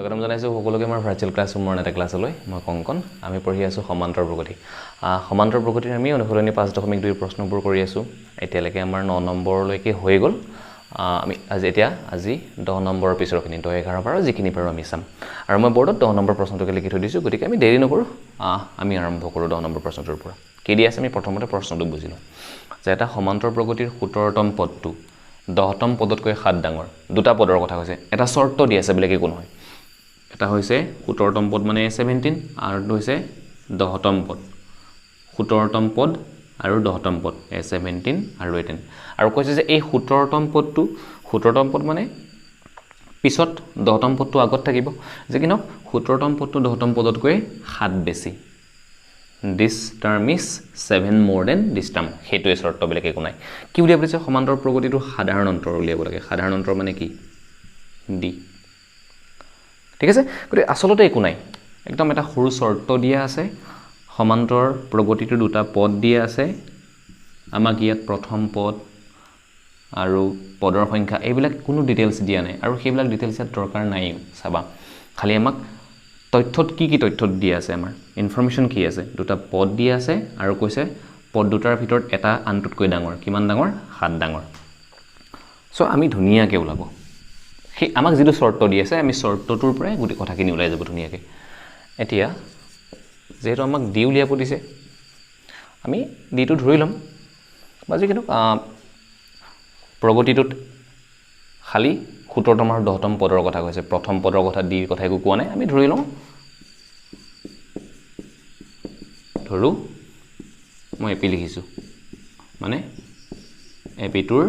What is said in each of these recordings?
স্বাগতম জনাইছো সকলোকে আমাৰ ভাৰ্চুৱেল ক্লাছৰুমৰ এটা ক্লাছলৈ মই কংকন আমি পঢ়ি আছো সমান্তৰ প্ৰগতি সমান্তৰ প্ৰগতিৰ আমি অনুসৰণি 5.2 প্ৰশ্নবোৰ কৰি আছো এতিয়ালৈকে আমাৰ 9 নম্বৰলৈকে হৈ গল আমি আজি 10 নম্বৰৰ পিছৰখিনি 10 11 12 যিখিনি পাৰো আমি চাম আৰু মই বৰ্ডত 10 নম্বৰ প্ৰশ্নটোকে লিখি থৈ দিছো গতিকে আমি দেৰি নকৰো আমি আৰম্ভ কৰো 10 নম্বৰ প্ৰশ্নটোৰ পৰা কি দি আছে আমি প্ৰথমতে প্ৰশ্নটো বুজিলো যে এটা সমান্তৰ প্ৰগতিৰ 17তম পদটো 10তম পদতকৈ 7 ডাঙৰ দুটা পদৰ কথা কৈছে এটা শৰ্ত দি আছে বেলেগ একো নহয় এটা হৈছে 17তম পদ মানে 17 আৰু হৈছে 10তম পদ 17তম পদ আৰু 10তম পদ 17 আৰু 18 আৰু কৈছে যে এই 17তম পদটো 17তম পদ মানে পিছত 10তম পদটো আগত থাকিব যে কিনো 17তম পদটো 10তম পদতকৈ 7 বেছি this term is 7 more than this term হেতুৱে শৰ্ত বেলেগ একো নাই কি উলিয়াব দিছে সমান্তৰ প্ৰগতিটো সাধাৰণ অন্তৰ উলিয়াব লাগে সাধাৰণ অন্তৰ মানে কি d ঠিক আছে গতি আসলতে একো নাই একদম এটা সৰু শৰ্ত দিয়া আছে সমান্তৰ প্ৰগতিটো দুটা পদ দিয়া আছে আমাক ইয়াত প্ৰথম পদ আৰু পদৰ সংখ্যা এইবিলাক কোনো ডিটেইলছ দিয়া নাই আৰু সেইবিলাক ডিটেইলছ ইয়াত দৰকাৰ নাই চাবা খালি আমাক তথ্যত কি তথ্য দিয়া আছে আমাৰ ইনফৰমেশন কি আছে দুটা পদ দিয়া আছে আৰু কৈছে পদ দুটাৰ ভিতৰত এটা আনটোতকৈ ডাঙৰ কিমান ডাঙৰ 7 ডাঙৰ সো আমি ধুনিয়াকে ওলাব সেই আমাক যেটো শৰ্ত দি আছে আমি শৰ্তটোৰ পৰাই গুটি কথাখিনি ওলাই যাব ধুনিয়াকে এতিয়া যেটো আমাক ডি উলিয়াব দিছে আমি ডিটো ধৰি লম বাজি কিন্তু প্ৰগতিটোত খালি 17তম আৰু 10তম পদৰ কথা কৈছে প্ৰথম পদৰ কথা ডি কথা একো কোৱা নাই আমি ধৰি লম ধৰু মই এপি লিখিছো মানে এপিটোৰ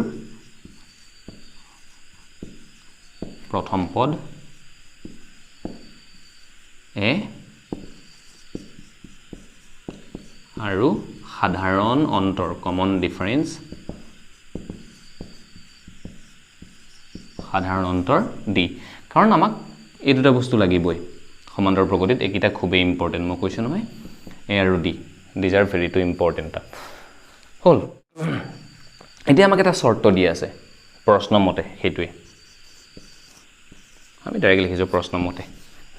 প্ৰথম পদ এ আৰু সাধাৰণ অন্তৰ কমন ডিফাৰেন্স সাধাৰণ অন্তৰ ডি কাৰণ আমাক এই দুটা বস্তু লাগিবই সমান্তৰ প্ৰগতিত একিটা খুবেই ইম্পৰ্টেন্ট মই কৈছো নহয় এ আৰু D these are very too important হল এতিয়া আমাক এটা শৰ্ত দি আছে প্ৰশ্ন মতে হেতুৱে আমি ডাইৰেক্ট লিখিছো প্ৰশ্ন মতে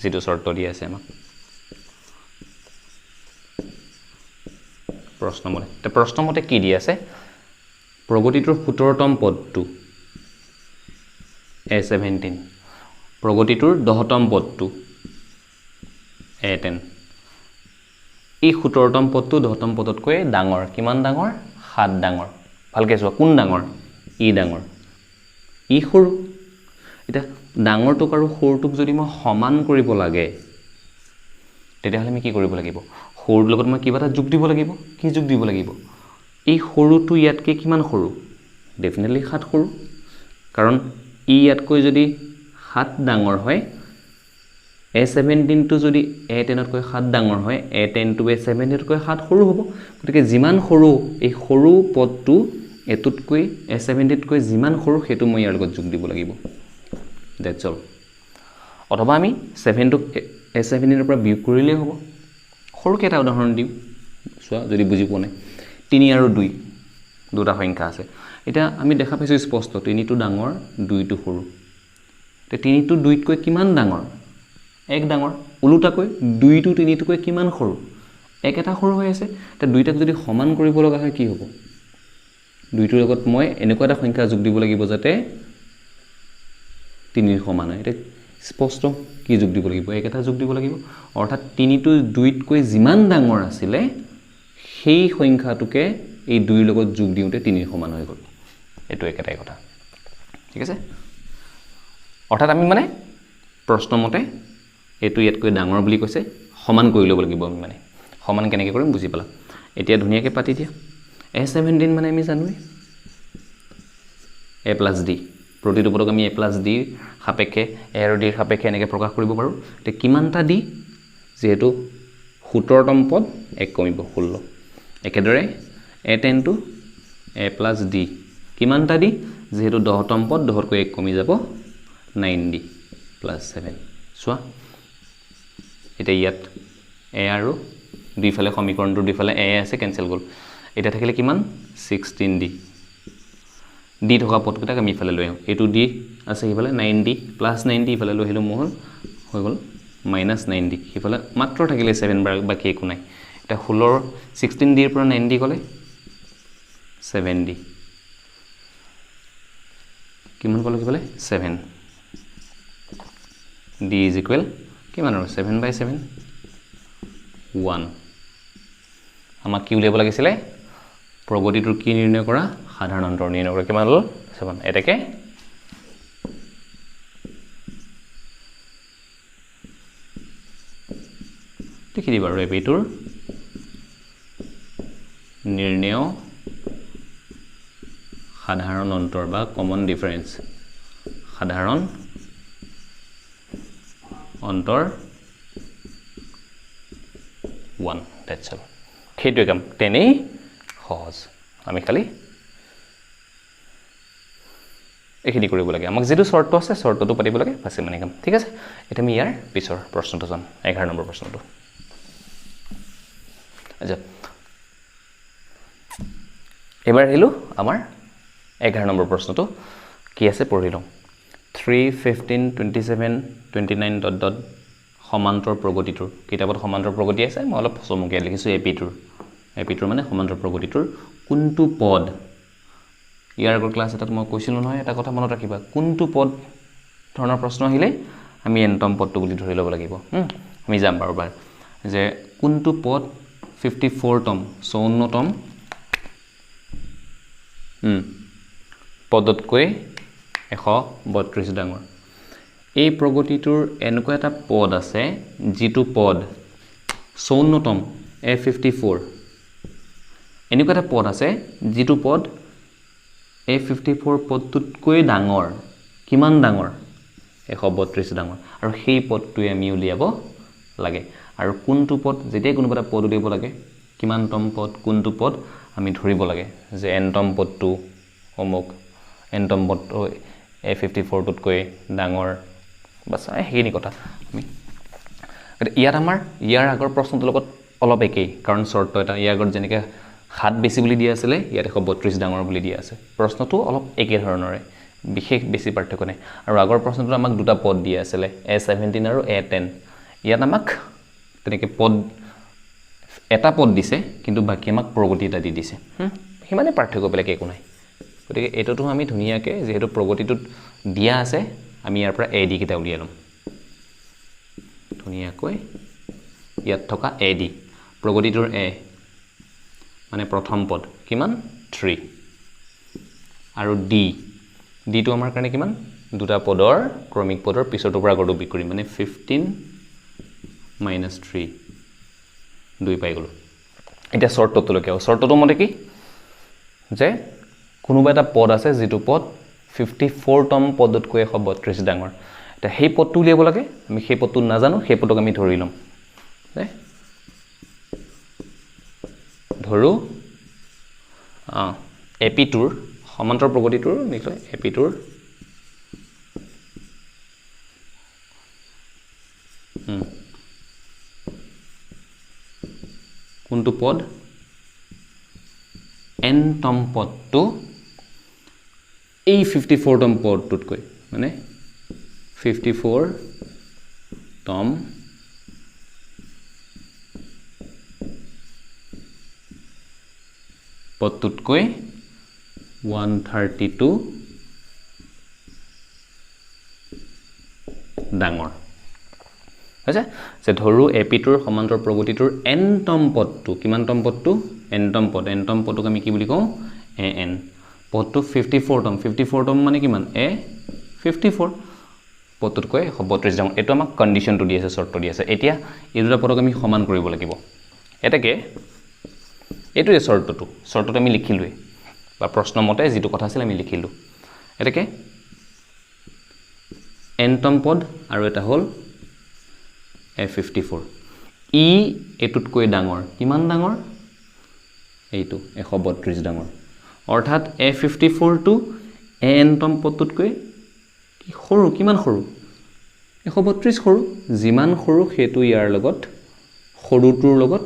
যেটো শৰ্ত দি আছে আমাক প্ৰশ্ন মতে কি দি আছে প্ৰগতিটোৰ 17তম পদটো A17 প্ৰগতিটোৰ 10তম পদটো A10 এই 17তম পদটো 10তম পদতকৈ ডাঙৰ কিমান ডাঙৰ 7 ডাঙৰ ভালকে চোৱা কোন ডাঙৰ ই ডাঙৰ ই সৰু এটা ডাঙৰটোক আৰু সৰুটোক যদি মই সমান কৰিব লাগে তেতিয়াহলে আমি কি কৰিব লাগিব সৰুৰ লগত মই কিবা এটা যোগ দিব লাগিব কি যোগ দিব লাগিব এই সৰুটো ইয়াতকে কিমান সৰু ডেফিনেটলি 7 সৰু কাৰণ ই ইয়াতকৈ যদি 7 ডাঙৰ হয় A17 টো যদি A10 তকৈ 7 ডাঙৰ হয় A10 টো A17 তকৈ 7 সৰু হ'ব গতিকে যিমান সৰু এই সৰু পদটো এতুতকৈ A17 তকৈ যিমান সৰু হেতু মই ইয়াৰ লগত যোগ দিব লাগিব দ্যাটস অল অথবা আমি 7 টো A17 ৰ পৰা বিয়োগ কৰিলেই হ'ব সৰুকে এটা উদাহৰণ দিম চোৱা যদি বুজি পোৱা নাই 3 আৰু 2 দুটা সংখ্যা আছে এটা আমি দেখা পাইছো স্পষ্ট 3 টো ডাঙৰ 2 টো সৰু তে 3 টো 2 তকৈ কিমান ডাঙৰ এক ডাঙৰ উলুটাকৈ 2 টো 3 তকৈ কিমান সৰু এক এটা সৰু হৈ আছে তে দুইটাক যদি সমান কৰিব লগা হয় কি হ'ব 2 টোৰ লগত মই এনেকুৱা এটা সংখ্যা যোগ দিব লাগিব যাতে 3 সমান হয় এটা স্পষ্ট কি যোগ দিব লাগিব এক এটা যোগ দিব লাগিব অৰ্থাৎ 3 টো 2 তকৈ যিমান ডাঙৰ আছিল সেই সংখ্যাটোকে এই 2 ৰ লগত যোগ দিওতে 3 সমান হৈ গল এটো একেটাই কথা ঠিক আছে অৰ্থাৎ আমি মানে প্ৰশ্ন মতে এটো ইয়াতকৈ ডাঙৰ বুলি কৈছে সমান কৰি ল'ব লাগিব আমি মানে সমান কেনেকৈ কৰিম বুজি পালা এতিয়া ধুনিয়াকে পাতি দিয়া A17 মানে আমি জানোই A + D প্ৰতিটো পদক আমি A + D সাপেক্ষে A আৰু D সাপেক্ষে এনেকৈ প্ৰকাশ কৰিব পাৰো তে কিমানটা D যেহেতু 17তম পদ এক কমিব 16 একেদৰে A10 টো A + D কিমানটা D যেহেতু 10তম পদ 10তকৈ এক কমি যাব 9D + 7 চোৱা এটা ইয়াত A আৰু দুইফালে সমীকৰণটো দুইফালে A আছে কেনসেল গল এটা থাকিলে কিমান 16D D থকা পদকেইটাক আমি ইফালে লৈ আহো এটো D আছে ইফালে 9D + 9D ইফালে লৈ আহিলো মোহল হৈ গ'ল -90 সিফালে মাত্ৰ থাকিলে 7 বাকি একো নাই এটা 16 16 ডিৰ পৰা 90 গ'লে 7 ডি কিমান ক'লে কি বলে 7 d is equal কিমান আৰু 7/7 1 আমাক কি উলিয়াব লাগিছিলে প্ৰগতিটোৰ কি নিৰ্ণয় কৰা সাধাৰণ অন্তৰ নিৰ্ণয় কৰা কিমান হ'ল 7 এটাকে লিখি দিবা আৰু এপিটোৰ নিৰ্ণয় সাধাৰণ অন্তৰ বা কমন ডিফাৰেন্স সাধাৰণ অন্তৰ 1 that's all সেইটোৱে কাম তেনেই সহজ আমি খালি এইখিনি কৰিব লাগে আমাক যেটো শৰ্ত আছে শৰ্তটো পাতিব লাগে পাছে মানে কাম ঠিক আছে এটা আমি ইয়াৰ পিছৰ প্ৰশ্নটো যাম 11 নম্বৰ প্ৰশ্নটো আচ্ছা এবাৰ আহিলো আমাৰ 11 নম্বৰ প্ৰশ্নটো কি আছে পঢ়ি লওঁ 3 15 27 29 ... সমান্তৰ প্ৰগতিটোৰ কিতাপত সমান্তৰ প্ৰগতি আছে মই অলপ চমুকৈ লিখিছো এপিটোৰ মানে সমান্তৰ প্ৰগতিটোৰ কোনটো পদ ইয়াৰ আগৰ ক্লাছ এটাত মই কৈছিলো নহয় এটা কথা মনত ৰাখিবা কোনটো পদ ধৰণৰ প্ৰশ্ন আহিলে আমি এনটম পদটো বুলি ধৰি ল'ব লাগিব আমি যাম বাৰবাৰ যে কোনটো পদ 54 তম 54 তম পদতকৈ 132 ডাঙৰ এই প্ৰগতিটোৰ এনেকুৱা এটা পদ আছে যিটো পদ 54 তম a54 এনেকুৱা এটা পদ আছে যিটো পদ a54 পদটোতকৈ ডাঙৰ কিমান ডাঙৰ 132 ডাঙৰ আৰু সেই পদটোৱে আমি উলিয়াব লাগে আৰু কোনটো পদ যেতিয়া কোনোবা এটা পদ উলিয়াব লাগে কিমান তম পদ কোনটো পদ আমি ধৰিব লাগে যে এনটম পদটো অমুক এনটম পদটো a54 টোতকৈ ডাঙৰ বাস হেইনি কথা আমি ইয়াত আমাৰ ইয়াৰ আগৰ প্ৰশ্নটোৰ লগত অলপ একেই কাৰণ শৰ্ত এটা ইয়াৰ আগত যেনেকৈ 7 বেছি বুলি দিয়া আছিল ইয়াত 132 ডাঙৰ বুলি দিয়া আছে প্ৰশ্নটো অলপ একে ধৰণৰে বিশেষ বেছি পাৰ্থক্য নাই আৰু আগৰ প্ৰশ্নটো আমাক দুটা পদ দিয়া আছিল a17 আৰু a10 ইয়াত আমাক তেনেকৈ পদ এটা পদ দিছে কিন্তু বাকি আমাক প্ৰগতি এটা দি দিছে হিমানে পাৰ্থক্য বেলেগ একো নাই গতিকে এটোটো আমি ধুনিয়াকে যেহেতু প্ৰগতিটোত দিয়া আছে আমি ইয়াৰ পৰা এডি কিটা উলিয়াই লম ধুনিয়াকৈ ইয়াত থকা এডি প্ৰগতিটোৰ এ মানে প্ৰথম পদ কিমান 3 আৰু ডি টো আমাৰ কাৰণে কিমান দুটা পদৰ ক্ৰমিক পদৰ পিছৰটোৰ পৰা আগৰটো বিকৰি মানে 15 - 3 2 পাই গলো এটা শৰ্তটো লকে শৰ্তটো মতে কি যে কোনোবা এটা পদ আছে যেটো পদ 54 তম পদতকৈ 132 ডাঙৰ এটা সেই পদটো উলিয়াব লাগে আমি সেই পদটো নাজানো সেই পদক আমি ধৰি লম ধৰো এপিটোৰ সমান্তৰ প্ৰগতিটোৰ নিশ্চয় এপিটোৰ কোনটো পদ n তম পদটো এই 54 তম পদটোতকৈ মানে 54 তম পদটোতকৈ 132 ডাঙৰ আছে যে ধৰো এপিটোৰ সমান্তৰ প্ৰগতিটোৰ n তম পদটো কিমান তম পদটো n তম পদক আমি কি বুলি কওঁ an পদটো 54 তম মানে কিমান a 54 পদটোতকৈ 132 ডাঙৰ এটো আমাক কন্ডিশনটো দি আছে শৰ্ত দি আছে এতিয়া এই দুটা পদক আমি সমান কৰিব লাগিব এটাকে এটো এই শৰ্তটো আমি লিখিলুই বা প্ৰশ্ন মতে যেটো কথা আছিল আমি লিখিলু এটাকে n তম পদ আৰু এটা হল a54 ই এটুতকৈ ডাঙৰ কিমান ডাঙৰ এইটো 132 ডাঙৰ অৰ্থাৎ a54 টো n তম পদটোতকৈ কি সৰু কিমান সৰু 132 সৰু যিমান সৰু হেতু ইয়াৰ লগত সৰুটোৰ লগত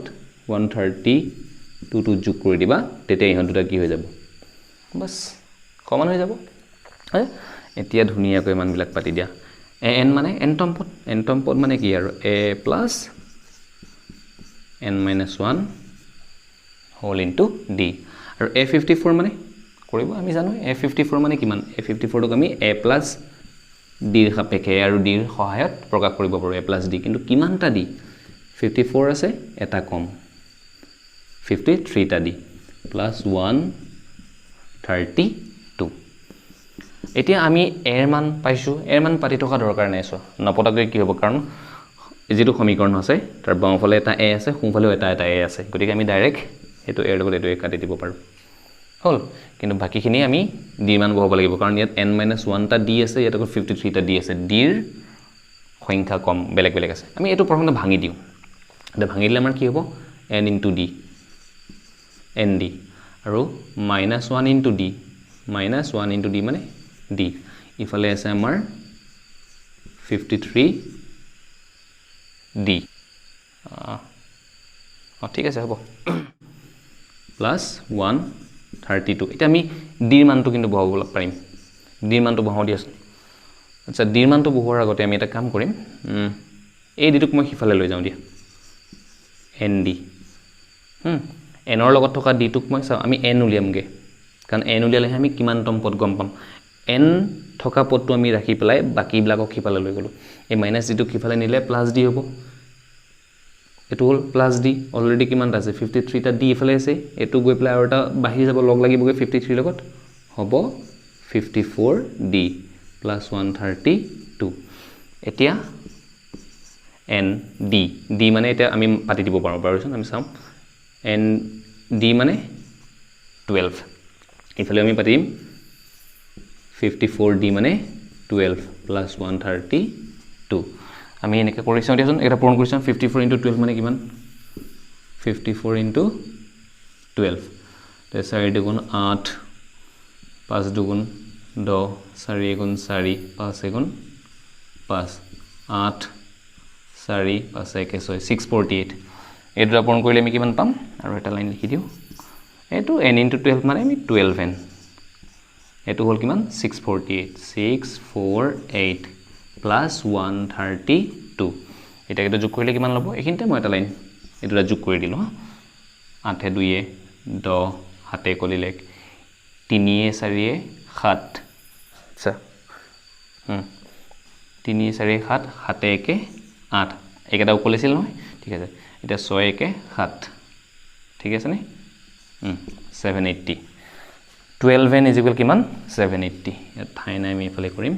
132 টো যোগ কৰি দিবা তেতিয়া ইহত দুটা কি হৈ যাব বাস সমান হৈ যাব এতিয়া ধুনিয়াকৈ মানবিলাক পাতি দিয়া n মানে n পদ মানে কি আৰু a plus n minus 1 whole into d আৰু a54 মানে কৰিব আমি জানো a54 মানে কিমান a54 ক আমি a plus d ৰ সাপেক্ষে আৰু d ৰ সহায়ত প্ৰকাশ কৰিব পাৰো a plus d কিন্তু কিমানটা d 54 আছে এটা কম 53 টা d plus 132 এতিয়া আমি এৰ মান পাইছো এৰ মান পাতি থকা দৰকাৰ নাই সো নপতাকৈ কি হ'ব কাৰণ যেটো সমীকৰণ আছে তাৰ বাওঁফালে এটা a আছে সোঁফালেও এটা a আছে গতিকে আমি ডাইৰেক্ট এটো এৰ লগত এটো কাটি দিব পাৰো হল কিন্তু বাকিখিনি আমি d মান বহাব লাগিব কাৰণ ইয়াত n - 1 টা d আছে ইয়াত 53 টা d আছে d ৰ সংখ্যা কম বেলেগ বেলেগ আছে আমি এটো প্ৰথমতে ভাঙি দিও এটা ভাঙি দিলে আমাৰ কি হ'ব n * d nd আৰু -1 * d -1 * d মানে d ইফালে আছে আমাৰ 53 d ঠিক আছে হ'ব plus 132 এটা আমি d ৰ মানটো কিন্তু বহাব পাৰিম d ৰ মানটো বহাও দিয়াছ আচ্ছা d ৰ মানটো বহোৱাৰ আগতে আমি এটা কাম কৰিম এই d টোক মই হিফালে লৈ যাও দিয়া nd n ৰ লগত থকা d টোক মই চাও আমি n উলিয়ামগে কাৰণ n উলিয়ালে আমি কিমানতম পদ গম পাম n থকা পদটো আমি ৰাখি পেলাই বাকি বিলাকক হিফালে লৈ গলো এই মাইনাস d টোক হিফালে নিলে প্লাস d হ'ব এটো হল প্লাস d অলৰেডি কিমান আছে 53 টা d ইফালে আছে এটো গৈ প্লাই আৰু এটা বাহি যাব লগ লাগিবগে 53 লগত হ'ব 54d plus 132 এতিয়া n d মানে এটা আমি পাতি দিব পাৰো পাৰোচোন আমি চাম n d মানে 12 ইফালে আমি পাতিম 54d মানে 12 plus 132 আমি এনেকে কৰিছাও দিয়াচোন এটা পূৰণ কৰিছাও 54 * 12 মানে কিমান 54 * 12 তে 4 দুগুণ 8 5 দুগুণ 10 4 গুণ 4 5 গুণ 5 8 4 5 1 6 648 এটো পূৰণ কৰিলে আমি কিমান পাম আৰু এটা লাইন লিখি দিও এটো n * 12 মানে আমি 12n এটো হল কিমান 648 plus 132 এটা এটা যোগ কৰিলে কিমান লব এখিনতে মই এটা লাইন এটোটা যোগ কৰি দিলো 8 2 10 7 কলিলে 3 4 7 আচ্ছা 3 4 7 7 1 8 একটা উকলিছিল নহয় ঠিক আছে এটা 6 1 7 ঠিক আছে নে 780 12n = কিমান 780 ইয়াত ঠাই নাই আমি ইফালে কৰিম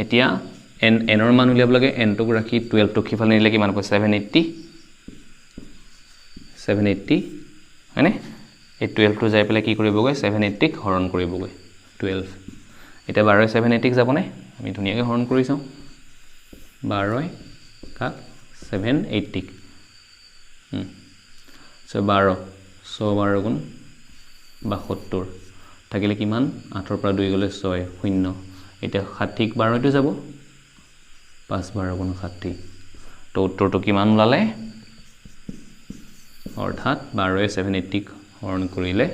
এতিয়া n ৰ মান উলিয়াব লাগে n টোক ৰাখি 12 টোক হিফালে নিলে কিমান হ'ব 780 হয়নে এই 12 টো যাই পেলাই কি কৰিবগৈ 780 ক হৰণ কৰিবগৈ 12 এটা 12 780 যাব নে আমি ধুনিয়াকৈ হৰণ কৰি চাও 12 কাক 780 সো 12 12 গুণ 72 থাকিলে কিমান 8 ৰ পৰা 2 গলে 6 0 এটা 60 12 টো যাব 5 12 গুণ 60 তো উত্তৰটো কিমান ওলালে অৰ্থাৎ 12 780 হৰণ কৰিলে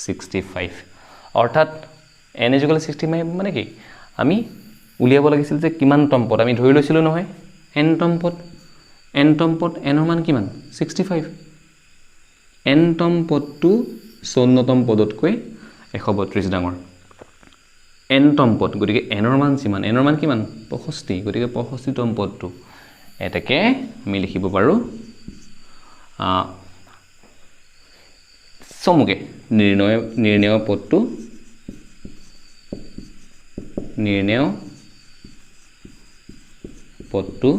65 অৰ্থাৎ n = 65 মানে কি আমি উলিয়াব লাগিছিল যে কিমানতম পদ আমি ধৰি লৈছিলো নহয় n তম পদ n ৰ মান কিমান 65 n তম পদটো 54 তম পদতকৈ 132 ডাঙৰ n তম পদ গতিকে n ৰ মান কিমান n ৰ মান কিমান 65 গতিকে 65 তম পদটো এটাকে আমি লিখিব পাৰো সমুগে নিৰ্ণয় পদটো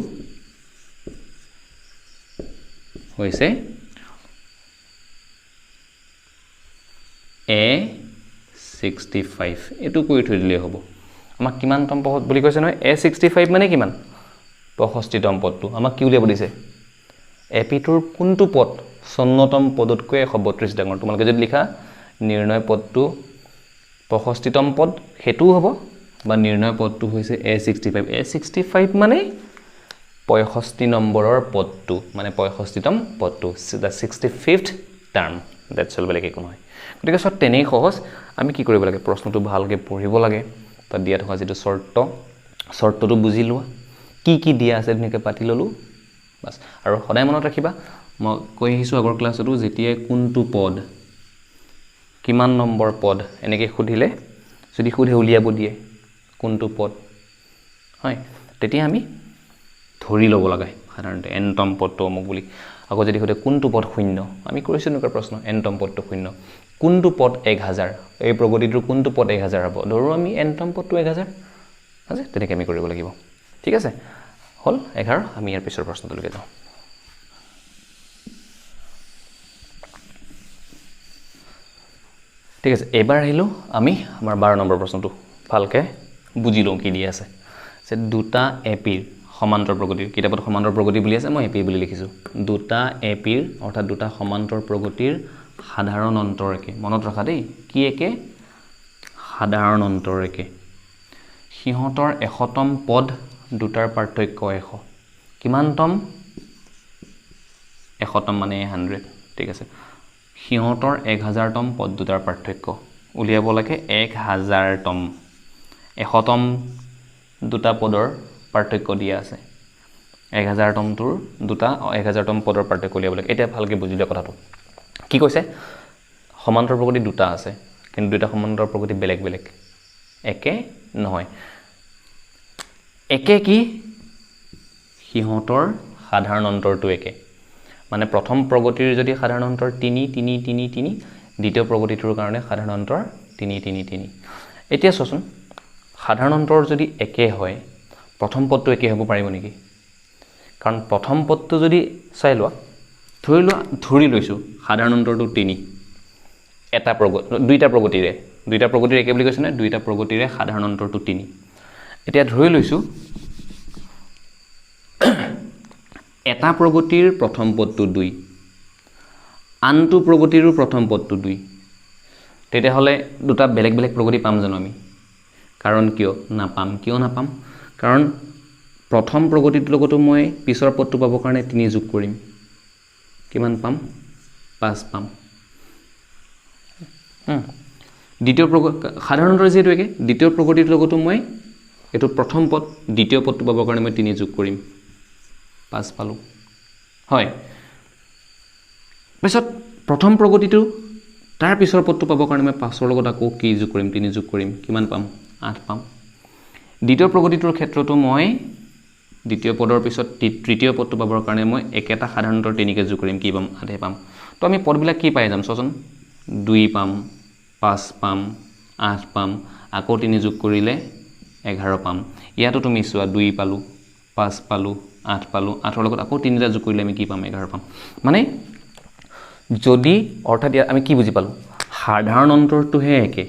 হৈছে a65 এটো কৰি থৈ দিলে হ'ব আমাক কিমান তম পদ বুলি কৈছে নহয় a65 মানে কিমান 65 তম পদটো আমাক কি উলিয়াব দিছে এপি টোৰ কোনটো পদ 54 তম পদতকৈ 132 ডাঙৰ তোমালোকে যদি লিখা নিৰ্ণয় পদটো 65 তম পদ হেতু হ'ব বা নিৰ্ণয় পদটো হৈছে a65 মানে 65 নম্বৰৰ পদটো মানে 65 তম পদটো দা 65th টাৰ্ম দ্যাটছ অল, বেলেগ একো নহয়। গতিকে চব তেনেই সহজ। আমি কি কৰিব লাগে, প্ৰশ্নটো ভালকৈ পঢ়িব লাগে, তাত দিয়া থকা যিটো চৰ্তটো বুজি লোৱা, কি কি দিয়া আছে ধুনীয়াকৈ পাতি ল'লোঁ বাছ। আৰু সদায় মনত ৰাখিবা, মই কৈ আহিছোঁ আগৰ ক্লাছতো, যেতিয়াই কোনটো পদ, কিমান নম্বৰ পদ এনেকৈ সুধিলে, যদি সুধে উলিয়াব দিয়ে কোনটো পদ, হয়, তেতিয়া আমি ধৰি ল'ব লাগে সাধাৰণতে এনতম পদটো অমুক বুলি। আকৌ যদি সোধে কোনটো পদ শূন্য, আমি কৰিছোঁ এনেকুৱা প্ৰশ্ন, এনতম পদটো শূন্য। কোনটো পদ 1000, এই প্ৰগতিটোৰ কোনটো পদ 1000 হ'ব, ধৰোঁ আমি এনতম পদটো 1000 আছে, তেনেকৈ আমি কৰিব লাগিব। ঠিক আছে, হ'ল 11। আমি ইয়াৰ পিছৰ প্ৰশ্নটোলৈকে যাওঁ। ঠিক আছে, এইবাৰ আহিলোঁ আমি আমাৰ 12 নম্বৰ প্ৰশ্নটো ভালকৈ বুজি লওঁ কি দি আছে। যে দুটা এপিৰ সমান্তৰ প্ৰগতিৰ, কিতাপত সমান্তৰ প্ৰগতি বুলি আছে, মই এপি বুলি লিখিছোঁ। দুটা এপিৰ অৰ্থাৎ দুটা সমান্তৰ প্ৰগতিৰ সাধাৰণ অন্তৰ একে। মনত ৰাখা দেই, কি একে? সাধাৰণ অন্তৰ একে। সিহঁতৰ 100তম পদ দুটাৰ পাৰ্থক্য 100। কিমানতম? 100তম মানে 100। ঠিক আছে, সিহঁতৰ 1000তম পদ দুটাৰ পাৰ্থক্য উলিয়াব লাগে 1000তম। 100তম দুটা পদৰ পাৰ্থক্য দিয়া আছে, 1000তমটোৰ দুটা 1000তম পদৰ পাৰ্থক্য উলিয়াব লাগে। এতিয়া ভালকৈ বুজিলে কথাটো। কি কৈছে? সমান্তৰ প্ৰগতি দুটা আছে, কিন্তু দুটা সমান্তৰ প্ৰগতি বেলেগ বেলেগ, একে নহয়। একে কি? সিহঁতৰ সাধাৰণ অন্তৰটো একে। মানে প্ৰথম প্ৰগতিৰ যদি সাধাৰণ অন্তৰ 3 3 3 3, দ্বিতীয় প্ৰগতিটোৰ কাৰণে সাধাৰণ অন্তৰ 3 3 3। এতিয়া চোৱাচোন, সাধাৰণ অন্তৰ যদি একে হয়, প্ৰথম পদটো একে হ'ব পাৰিব নেকি? কাৰণ প্ৰথম পদটো যদি চাই লোৱা, ধৰি লৈছোঁ সাধাৰণ অন্তৰটো 3, দুইটা প্ৰগতিৰে একে বুলি কৈছে নে? দুইটা প্ৰগতিৰে সাধাৰণ অন্তৰটো 3। এতিয়া ধৰি লৈছোঁ এটা প্ৰগতিৰ প্ৰথম পদটো 2, আনটো প্ৰগতিৰো প্ৰথম পদটো 2। তেতিয়াহ'লে দুটা বেলেগ বেলেগ প্ৰগতি পাম জানো আমি? কাৰণ কিয় নাপাম? কাৰণ প্ৰথম প্ৰগতিটোৰ লগতো মই পিছৰ পদটো পাবৰ কাৰণে 3 যোগ কৰিম। কিমান পাম? 5 পাম। দ্বিতীয় সাধাৰণ অন্তৰ যিহেতু একে, দ্বিতীয় প্ৰগতিটোৰ লগতো মই এইটো প্ৰথম পদ দ্বিতীয় পদটো পাবৰ কাৰণে মই 3 যোগ কৰিম, 5 পালোঁ। হয়, পিছত প্ৰথম প্ৰগতিটো তাৰ পিছৰ পদটো পাবৰ কাৰণে মই 5ৰ লগত আকৌ কি যোগ কৰিম? 3 যোগ কৰিম। কিমান পাম? 8 পাম। দ্বিতীয় প্ৰগতিটোৰ ক্ষেত্ৰতো মই দ্বিতীয় পদৰ পিছত তৃতীয় পদটো পাবৰ কাৰণে মই একেটা সাধাৰণ অন্তৰ 3কে যোগ কৰিম। কি পাম? 8 পাম। তো আমি পদবিলাক কি পাই যাম চোৱাচোন, 2 পাম, 5 পাম, 8 পাম, আকৌ 3 যোগ কৰিলে 11 পাম। ইয়াতো তুমি চোৱা, 2 পালোঁ, 5 পালোঁ, 8 পালোঁ, 8ৰ লগত আকৌ 3টা যোগ কৰিলে আমি কি পাম? 11 পাম। মানে যদি, অৰ্থাৎ ইয়াত আমি কি বুজি পালোঁ? সাধাৰণ অন্তৰটোহে একে,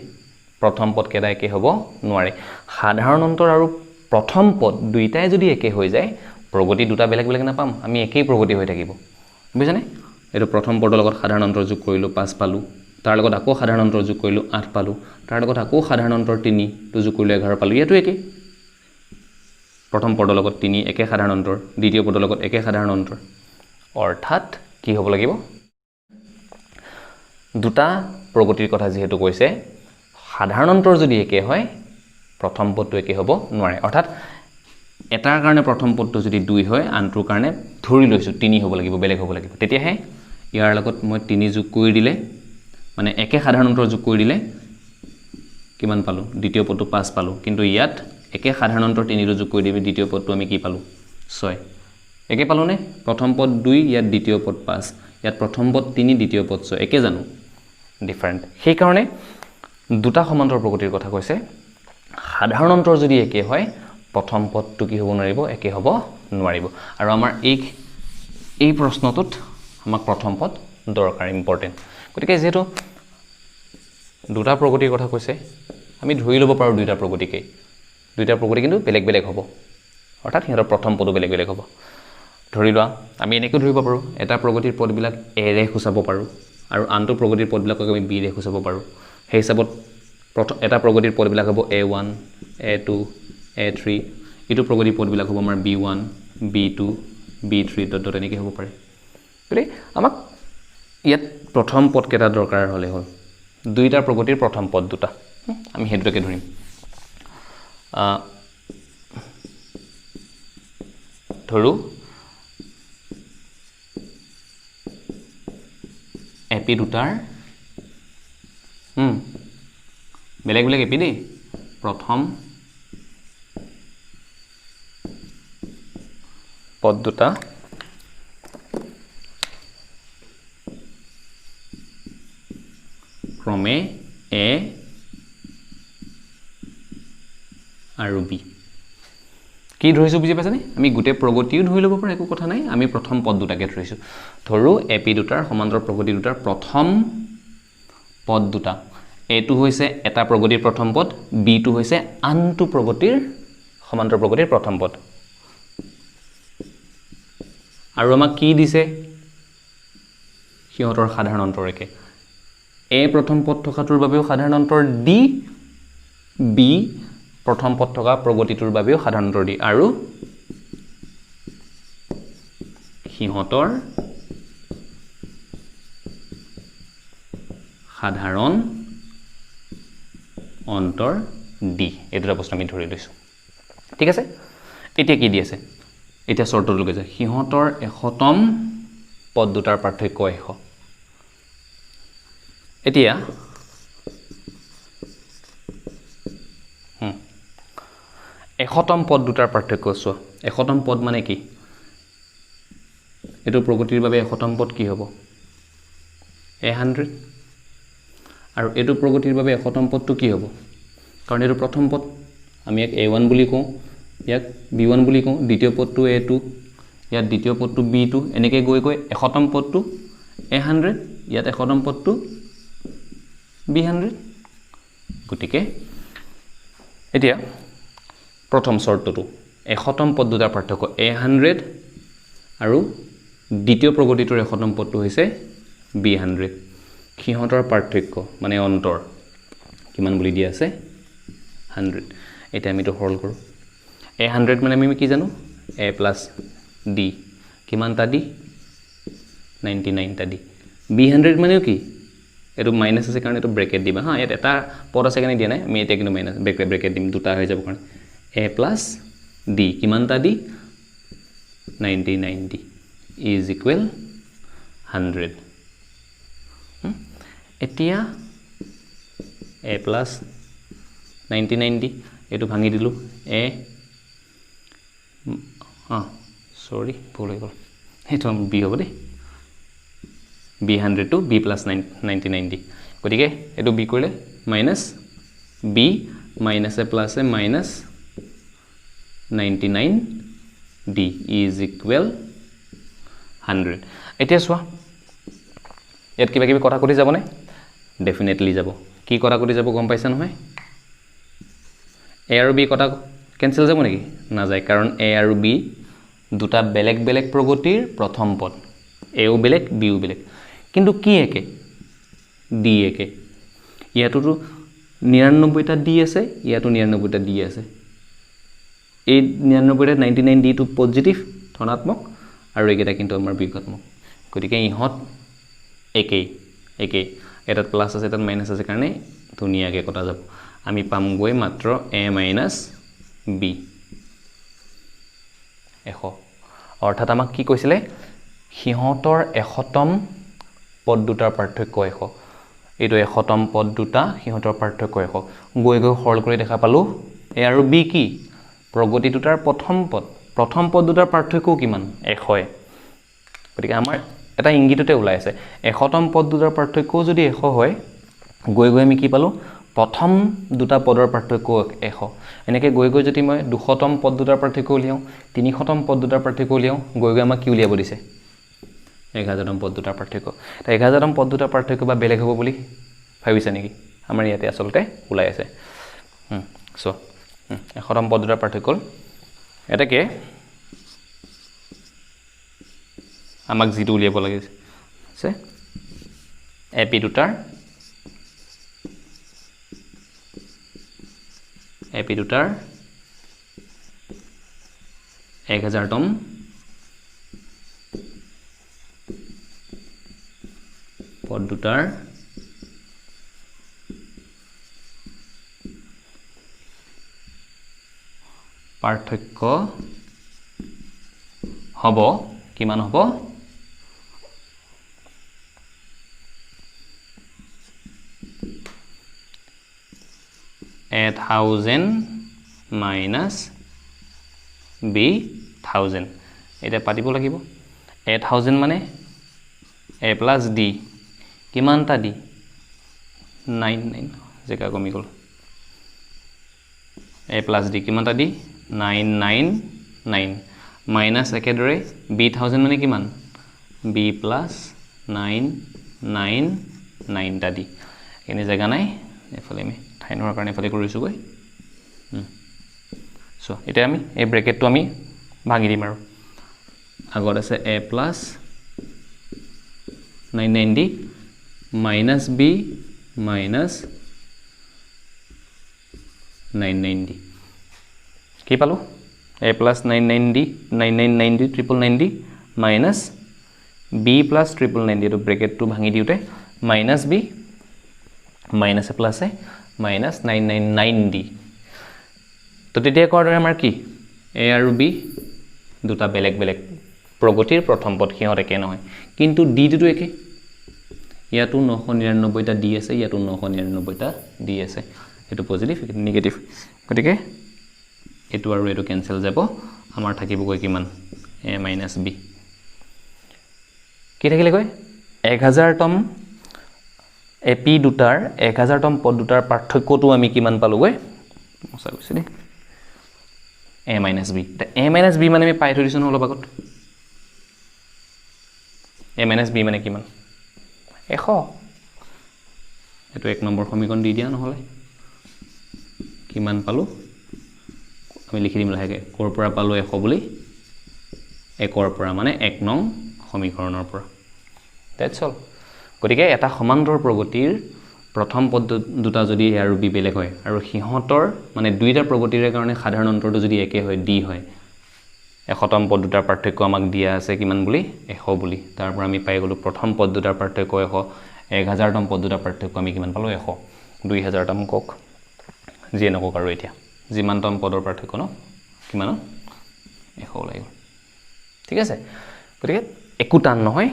প্ৰথম পদ কেইটা একে হ'ব নোৱাৰে। সাধাৰণ অন্তৰ আৰু প্ৰথম পদ দুইটাই যদি একে হৈ যায়, প্ৰগতি দুটা বেলেগ বেলেগ নাপাম, আমি একেই প্ৰগতি হৈ থাকিব। বুজিছানে? এইটো প্ৰথম পদৰ লগত সাধাৰণ অন্তৰ যোগ কৰিলোঁ, 5 পালোঁ, তাৰ লগত আকৌ সাধাৰণ অন্তৰ যোগ কৰিলোঁ, 8 পালোঁ, তাৰ লগত আকৌ সাধাৰণ অন্তৰ 3টো যোগ কৰিলোঁ, 11 পালোঁ। ইয়াতো একেই, প্ৰথম পদৰ লগত 3 একে সাধাৰণ অন্তৰ, দ্বিতীয় পদৰ লগত একে সাধাৰণ অন্তৰ। অৰ্থাৎ কি হ'ব লাগিব? দুটা প্ৰগতিৰ কথা যিহেতু কৈছে, সাধাৰণ অন্তৰ যদি একে হয়, প্ৰথম পদটো একে হ'ব নোৱাৰে। অৰ্থাৎ এটাৰ কাৰণে প্ৰথম পদটো যদি 2 হয়, আনটোৰ কাৰণে ধৰি লৈছোঁ 3 হ'ব লাগিব, বেলেগ হ'ব লাগিব। তেতিয়াহে ইয়াৰ লগত মই 3 যোগ কৰি দিলে, মানে একে সাধাৰণ অন্তৰ যোগ কৰি দিলে কিমান পালোঁ? দ্বিতীয় পদটো 5 পালোঁ। কিন্তু ইয়াত একে সাধাৰণ অন্তৰ 3টো যোগ কৰি দিবি, দ্বিতীয় পদটো আমি কি পালোঁ? 6। একে পালোঁনে? প্ৰথম পদ 2, ইয়াত দ্বিতীয় পদ 5, ইয়াত প্ৰথম পদ 3, দ্বিতীয় পদ 6। একে জানো? ডিফাৰেণ্ট। সেইকাৰণে দুটা সমান্তৰ প্ৰগতিৰ কথা কৈছে, সাধাৰণ অন্তৰ যদি একে হয়, প্ৰথম পদটো কি হ'ব নোৱাৰিব? একে হ'ব নোৱাৰিব। আৰু আমাৰ এই প্ৰশ্নটোত আমাক প্ৰথম পদ দৰকাৰ, ইম্পৰ্টেণ্ট। গতিকে যিহেতু দুটা প্ৰগতিৰ কথা কৈছে, আমি ধৰি ল'ব পাৰোঁ দুইটা প্ৰগতি কিন্তু বেলেগ বেলেগ হ'ব। অৰ্থাৎ সিহঁতৰ প্ৰথম পদো বেলেগ বেলেগ হ'ব। ধৰি লোৱা, আমি এনেকৈ ধৰিব পাৰোঁ, এটা প্ৰগতিৰ পদবিলাক এৰে সূচাব পাৰোঁ, আৰু আনটো প্ৰগতিৰ পদবিলাকক আমি বিৰে সূচাব পাৰোঁ। সেই হিচাপত এটা প্ৰগতিৰ পদবিলাক হ'ব A1, A2, A3, ইটো প্ৰগতিৰ পদবিলাক হ'ব আমাৰ B1, B2, B3, এনেকৈ হ'ব পাৰে। গতিকে আমাক ইয়াত প্ৰথম পদকেইটা দৰকাৰ হ'লে হ'ল দুইটা প্ৰগতিৰ প্ৰথম পদ দুটা আমি হেতুকে ধৰিম ধৰু এপি দুটাৰ বেলেগ বেলেগ এপি দেই প্ৰথম পদ দুটা ক্ৰমে এ আৰু বি কি ধৰিছো বুজি পাইছানে আমি গোটে প্ৰগতিও ধৰি ল'ব পাৰো একো কথা নাই আমি প্ৰথম পদ দুটাকে ধৰিছো ধৰু এপি দুটাৰ সমান্তৰ প্ৰগতি দুটাৰ প্ৰথম পদ দুটা এটো হৈছে এটা প্ৰগতিৰ প্ৰথম পদ বি টো হৈছে আনটো প্ৰগতিৰ সমান্তৰ প্ৰগতিৰ প্ৰথম পদ আৰু আমাক কি দিছে সিহঁতৰ সাধাৰণ অন্তৰ একে এ প্ৰথম পদ থকাটোৰ বাবেও সাধাৰণ অন্তৰ ডি বি প্ৰথম পদ থকা প্ৰগতিটোৰ বাবেও সাধাৰণ অন্তৰ ডি আৰু সিহঁতৰ সাধাৰণ অন্তৰ ডি এই দুটা প্ৰশ্ন আমি ধৰি লৈছো ঠিক আছে এতিয়া কি দি আছে এতিয়া চৰ্তটোলৈকে যায় সিহঁতৰ এশতম পদ দুটাৰ পাৰ্থক্য 100 এতিয়া এশতম পদ দুটাৰ পাৰ্থক্য চোৱা এশতম পদ মানে কি এটো প্ৰগতিৰ বাবে এশতম পদ কি হ'ব 100 আৰু এটো প্ৰগতিৰ বাবে এশতম পদটো কি হ'ব কাৰণ এটো প্ৰথম পদ আমি এক a1 বুলি কওঁ ইয়াক b1 বুলি কওঁ দ্বিতীয় পদটো a2 ইয়াত দ্বিতীয় পদটো b2 এনেকৈ গৈ গৈ এশতম পদটো 100 ইয়াত এশতম পদটো b100 গতিকে এতিয়া প্ৰথম চৰ্তটো এশতম পদ দুটাৰ পাৰ্থক্য 100 আৰু দ্বিতীয় প্ৰগতিটোৰ এশতম পদটো হৈছে b100 সিহঁতৰ পাৰ্থক্য মানে অন্তৰ কিমান বুলি দিয়া আছে 100 এতিয়া আমি তো হৰল কৰো a100 মানে আমি কি জানো a + d কিমানটা d 99 টা d b100 মানে কি এটো মাইনাস আছে কাৰণ এটো ব্ৰেকেট দিবা হা ইয়াত এটা পদ আছে কাৰণে দিয়া নাই আমি এটা কিন্তু মাইনাস ব্ৰেকেট দিম দুটা হৈ যাব কাৰণ a + d কিমানটা d 99d is equal 100 এতিয়া a + 99d এটো ভাঙি দিলু a সৰি ভুল হৈ গল এটো b হ'ব দে b100 to b + 99d গতিকে এটো b কৰিলে minus b minus a plus a minus 99d is equal 100 এতিয়া চোৱা ইয়াত কিবা কিবি কথা কলি যাব নে ডেফিনেটলি যাব কি কথা কলি যাব গম পাইছা নহয় a আৰু b কথা কেনসেল যাব নেকি না যায় কাৰণ a আৰু b দুটা বেলেগ বেলেগ প্ৰগতিৰ প্ৰথম পদ a ও বেলেগ b ও বেলেগ কিন্তু কি একে d একে ইয়াতটো 99টা d আছে ইয়াতো 99টা d আছে এই 99টা 99d টো পজিটিভ ধনাত্মক আৰু এইকেইটা কিন্তু আমাৰ বিয়োগাত্মক গতিকে ইহত একে এটাত প্লাস আছে এটাত মাইনাস আছে কাৰণে ধুনিয়াকে কটা যাব আমি পাম গৈ মাত্ৰ a - b 100 অৰ্থাৎ আমাক কি কৈছিলে সিহঁতৰ এশতম পদ দুটাৰ পাৰ্থক্য 100 এইটো এশতম পদ দুটা সিহঁতৰ পাৰ্থক্য 100 গৈ গৈ হৰল কৰি দেখা পালো a আৰু b কি প্ৰগতি দুটাৰ প্ৰথম পদ দুটাৰ পাৰ্থক্য কিমান 100 গতিকে আমাৰ এটা ইংগিততে ওলাই আছে এশতম পদ দুটাৰ পাৰ্থক্য যদি 100 হয় গৈ গৈ আমি কি পালো প্ৰথম দুটা পদৰ পাৰ্থক্য 100 এনেকৈ গৈ গৈ যদি মই 200তম পদ দুটাৰ পাৰ্থক্য উলিয়াও 300তম পদ দুটাৰ পাৰ্থক্য উলিয়াও গৈ গৈ আমাক কি উলিয়াব দিছে 1000তম পদ দুটাৰ পাৰ্থক্য তা 1000তম পদ দুটাৰ পাৰ্থক্য বা বেলেগ হ'ব বুলি ভাবিছা নেকি আমাৰ ইয়াতে আসলতে ওলাই আছে সো 100তম পদ দুটাৰ পাৰ্থক্য এটাকে আমাক জিটো উলিয়াব লাগিছে এপি দুটাৰ 1000তম পদ দুটাৰ পাৰ্থক্য হ'ব কিমান হ'ব 1000 minus b1000 এটা পাতিব লাগিব 1000 মানে a plus d কিমানটা d 99 জেগা কমি গল a plus d কিমানটা d 999 minus একেদৰে b1000 মানে কিমান b plus 999 টা d এনে জেগা নাই এফালে আমি ঠাইনৰ কাৰণে এফালে কৰিছো গৈ সো এটা আমি এই ব্ৰেকেটটো আমি ভাঙি দিম আৰু আগত আছে a plus 990 minus b minus 990 কি পালো a plus 990 9990 990 minus b plus 990 এটো ব্ৰেকেটটো ভাঙি দিউতে minus b minus a plus a minus 999d তো তেতিয়া কোৱাৰ দৰে আমাৰ কি a আৰু b দুটা বেলেগ বেলেগ প্ৰগতিৰ প্ৰথম পদ হিহঁত একে নহয় কিন্তু d টো একে ইয়াতো 999 টা d আছে ইয়াতো 999 টা d আছে এটো পজিটিভ এটো নেগেটিভ গতিকে এটো আৰু এটো ক্যান্সেল যাব আমাৰ থাকিব গৈ কিমান a minus b কি থাকিলে গৈ 1000 তম ap দুটাৰ 1000 তম পদ দুটাৰ পাৰ্থক্যটো আমি কিমান পালো গৈ মছা কৈছে দে a minus b তা a minus b মানে আমি পাই থৈ দিছো অলপ আগত a minus b মানে কিমান 100 এটো এক নম্বৰ সমীকৰণ দি দিয়া নহলে কিমান পালো আমি লিখি দিম লাহেকে কৰ পৰা পালো 100 বুলি একৰ পৰা মানে 1 নং সমীকৰণৰ পৰা দ্যাটস অল গতিকে এটা সমান্তৰ প্ৰগতিৰ প্ৰথম পদ দুটা যদি a আৰু b বেলেগ হয় আৰু হিহঁতৰ মানে দুইটা প্ৰগতিৰ কাৰণে সাধাৰণ অন্তৰটো যদি একে হয় d হয় 100 তম পদ দুটাৰ পাৰ্থক্য আমাক দিয়া আছে কিমান বুলি 100 বুলি তাৰ পৰা আমি পাই গলো প্ৰথম পদ দুটাৰ পাৰ্থক্য 100 1000 তম পদ দুটাৰ পাৰ্থক্য আমি কিমান পালো 100 2000 তম কক জিয়ে নকক আৰু এতিয়া যিমান তম পদৰ পাৰ্থক্য ন কিমান 100 লাগিব ঠিক আছে গতিকে একো টান নহয়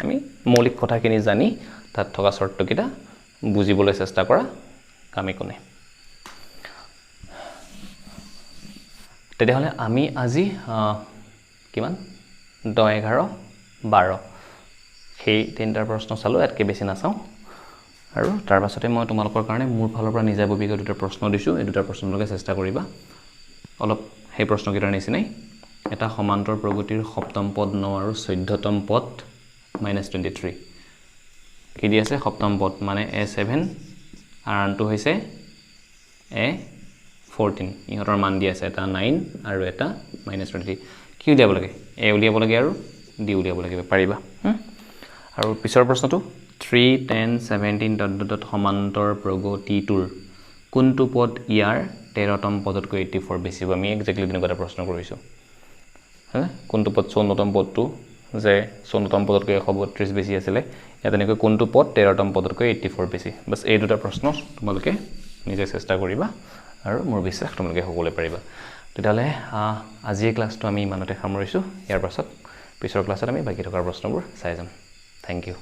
আমি মৌলিক কথাখিনি জানি তাত থকা শৰ্তকিটা বুজিবলৈ চেষ্টা কৰা কামে কোনে তেতিয়াহলে আমি আজি কিমান 10 11 12 সেই তিনটাৰ প্ৰশ্ন চালো এতকে বেছি নাচাও আৰু তাৰ পাছতে মই তোমালোকৰ কাৰণে মোৰ ফালৰ পৰা নিজাববীয়া দুটা প্ৰশ্ন দিছো এই দুটা প্ৰশ্নলৈকে চেষ্টা কৰিবা অলপ সেই প্ৰশ্নকিটাৰ নিচিনাই এটা সমান্তৰ প্ৰগতিৰ সপ্তম পদ 9 আৰু 14তম পদ -23 কি দি আছে সপ্তম পদ মানে a7 আৰু আনটো হৈছে a14 ইহঁতৰ মান দি আছে এটা 9 আৰু এটা -23 কি উলিয়াব লাগে a উলিয়াব লাগে আৰু d উলিয়াব লাগে পাৰিবা আৰু পিছৰ প্ৰশ্নটো 3 10 17 সমান্তৰ প্ৰগতিটোৰ কোনটো পদ ইয়াৰ 13তম পদতকৈ 84 বেছি হ'ব আমি এক্স্যাক্টলি তেনেকুৱা এটা প্ৰশ্ন কৰিছো হা কোনটো পদ 14তম পদটো যে 14তম পদতকৈ 132 বেছি আছিল ইয়াত এনেকৈ কোনটো পদ 13তম পদতকৈ 84 বেছি বাস এই দুটা প্ৰশ্ন তোমালোকে নিজে চেষ্টা কৰিবা আৰু মোৰ বিশ্বাস তোমালোকে সকলোৱে পাৰিবা তেতিয়ালে আজি এই ক্লাছটো আমি ইমানতে সামৰিছো ইয়াৰ পাছত পিছৰ ক্লাছত আমি বাকি থকা প্ৰশ্নবোৰ চাই যাম থ্যাংক ইউ